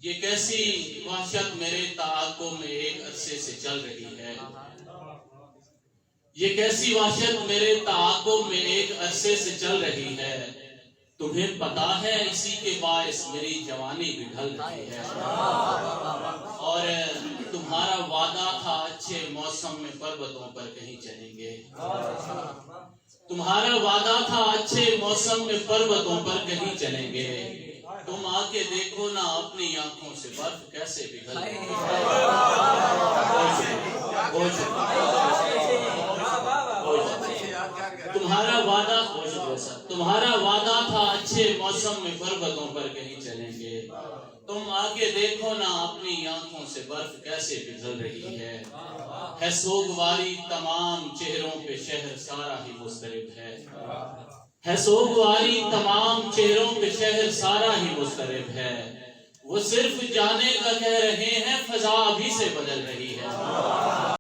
یہ کیسی وحشت میرے تعاقب میں ایک عرصے سے چل رہی ہے، یہ کیسی وحشت میرے تعاقب میں ایک عرصے سے چل رہی ہے، تمہیں پتا ہے اسی کے باعث میری جوانی بھی ڈھل رہی ہے، اور تمہارا وعدہ تھا اچھے موسم میں پروتوں پر کہیں چلیں گے، تمہارا وعدہ تھا اچھے موسم میں پروتوں پر کہیں چلیں گے، تم آ کے دیکھو نا اپنی آنکھوں سے برف کیسے پگھل رہی ہے۔ تمہارا وعدہ تھا اچھے موسم میں پروتوں پر کہیں چلیں گے، تم آ کے دیکھو نا اپنی آنکھوں سے برف کیسے پگھل رہی ہے سوگواری تمام چہروں پہ شہر سارا ہی مضطرب ہے سوگواری تمام چہروں پہ شہر سارا ہی مضطرب ہے، وہ صرف جانے کا کہہ رہے ہیں فضا ابھی سے بدل رہی ہے۔